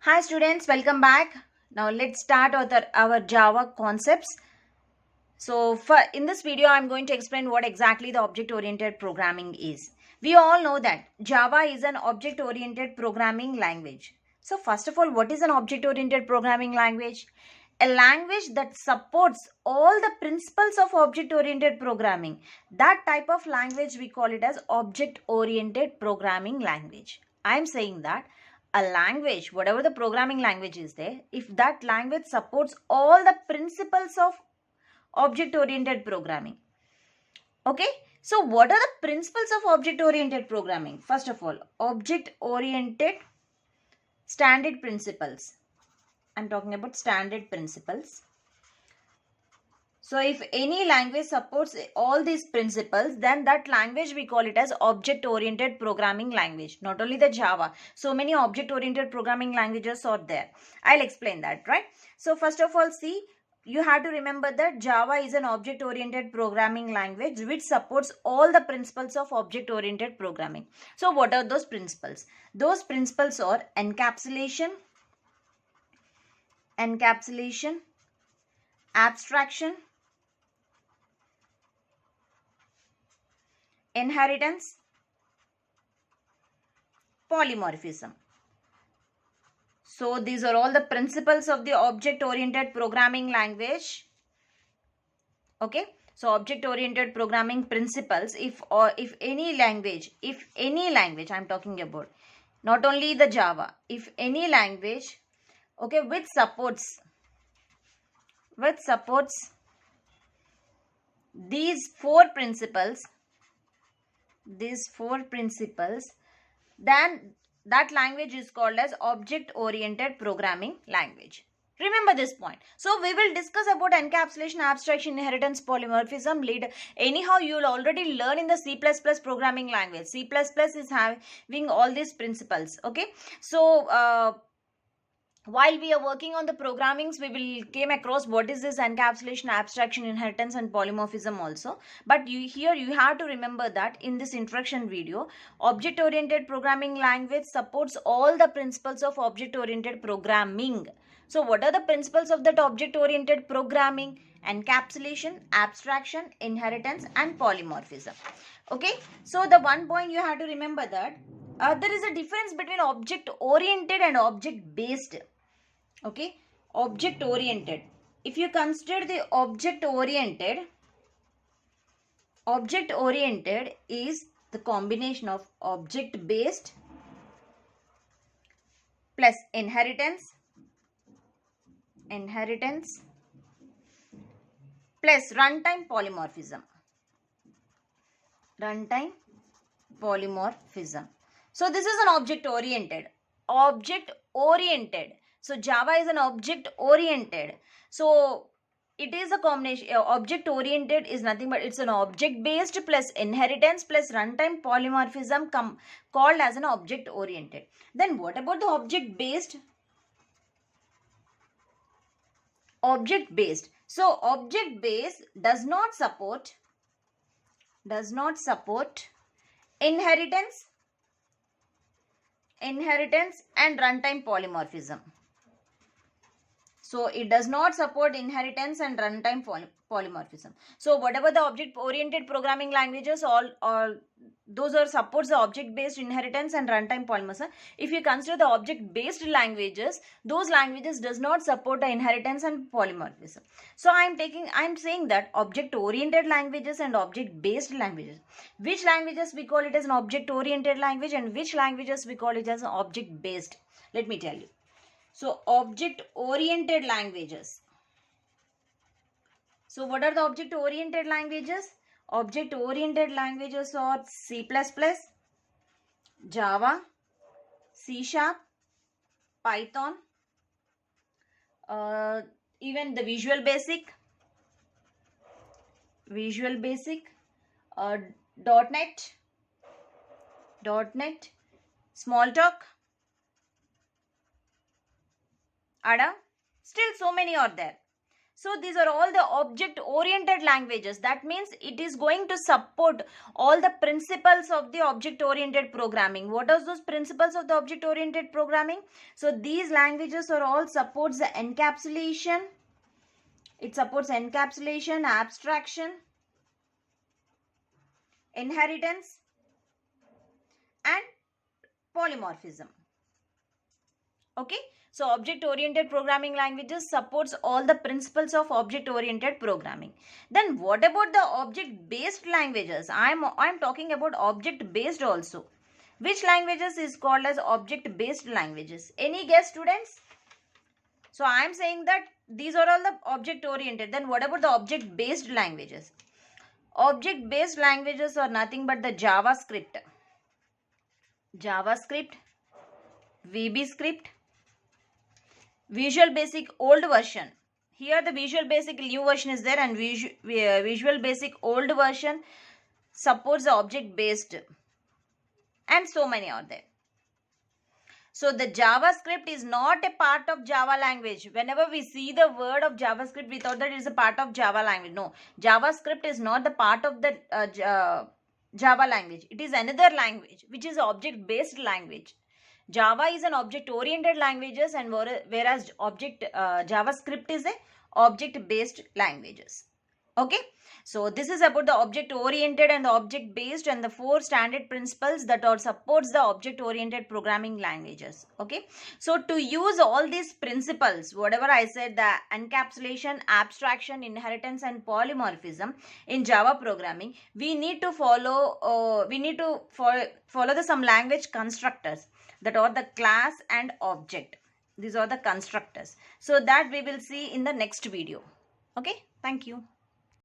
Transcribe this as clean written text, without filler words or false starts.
Hi students, welcome back. Now let's start with our Java concepts. So in this video, I'm going to explain what exactly the object-oriented programming is. We all know that Java is an object-oriented programming language. So first of all, what is an object-oriented programming language? A language that supports all the principles of object-oriented programming. That type of language, we call it as object-oriented programming language. I'm saying that a language, whatever the programming language is there, if that language supports all the principles of object-oriented programming. Okay, so what are the principles of object-oriented programming? First of all, object-oriented standard principles. I'm talking about standard principles. So if any language supports all these principles, then that language we call it as object-oriented programming language. Not only the Java, so many object-oriented programming languages are there. I'll explain that, right? So first of all, see, you have to remember that Java is an object-oriented programming language which supports all the principles of object-oriented programming. So what are those principles? Those principles are encapsulation, abstraction, inheritance, polymorphism. So these are all the principles of the object-oriented programming language. Okay. So object-oriented programming principles, if any language, I'm talking about, not only the Java, if any language, okay, which supports these four principles, then that language is called as object-oriented programming language. Remember this point. So we will discuss about encapsulation, abstraction, inheritance, polymorphism later. Anyhow, you will already learn in the C++ programming language. C++ is having all these principles. Okay. So while we are working on the programmings, we will came across what is this encapsulation, abstraction, inheritance and polymorphism also. But here you have to remember that in this introduction video, object-oriented programming language supports all the principles of object-oriented programming. So what are the principles of that object-oriented programming? Encapsulation, abstraction, inheritance and polymorphism. Okay. So the one point you have to remember that there is a difference between object-oriented and object-based. Okay, object-oriented. If you consider the object-oriented is the combination of object-based plus inheritance plus runtime polymorphism. So this is an object-oriented. So Java is an object-oriented. So it is a combination. Object-oriented is nothing but it's an object-based plus inheritance plus runtime polymorphism called as an object-oriented. Then what about the object-based? Object-based. So object-based does not support inheritance and runtime polymorphism. So it does not support inheritance and runtime polymorphism. So whatever the object-oriented programming languages, all those are supports the object-based, inheritance and runtime polymorphism. If you consider the object-based languages, those languages does not support the inheritance and polymorphism. So I'm saying that object-oriented languages and object-based languages. Which languages we call it as an object-oriented language and which languages we call it as an object-based? Let me tell you. So object-oriented languages. So what are the object-oriented languages? Object-oriented languages are C++, Java, C#, Python, even the Visual Basic, .NET, Smalltalk, Ada. Still so many are there. So these are all the object oriented languages. That means it is going to support all the principles of the object oriented programming. What are those principles of the object oriented programming? So these languages are all supports the encapsulation. It supports encapsulation, abstraction, inheritance, and polymorphism. Okay, so object oriented programming languages supports all the principles of object oriented programming. Then what about the object based languages? I'm talking about object based also. Which languages is called as object based languages? Any guess, students? So I'm saying that these are all the object oriented. Then what about the object based languages? Object based languages are nothing but the JavaScript, VB script, Visual Basic old version. Here the Visual Basic new version is there, and Visual Basic old version supports the object based, and so many are there. So the JavaScript is not a part of Java language. Whenever we see the word of JavaScript, we thought that it is a part of Java language. No, JavaScript is not the part of the Java language. It is another language which is object based language. Java is an object oriented languages, and whereas JavaScript is a object based languages. Okay, so this is about the object oriented and the object based and the 4 standard principles that are supports the object oriented programming languages. Okay, so to use all these principles, whatever I said, the encapsulation, abstraction, inheritance, and polymorphism in Java programming, we need to follow some language constructors that are the class and object. These are the constructors. So that we will see in the next video. Okay, thank you.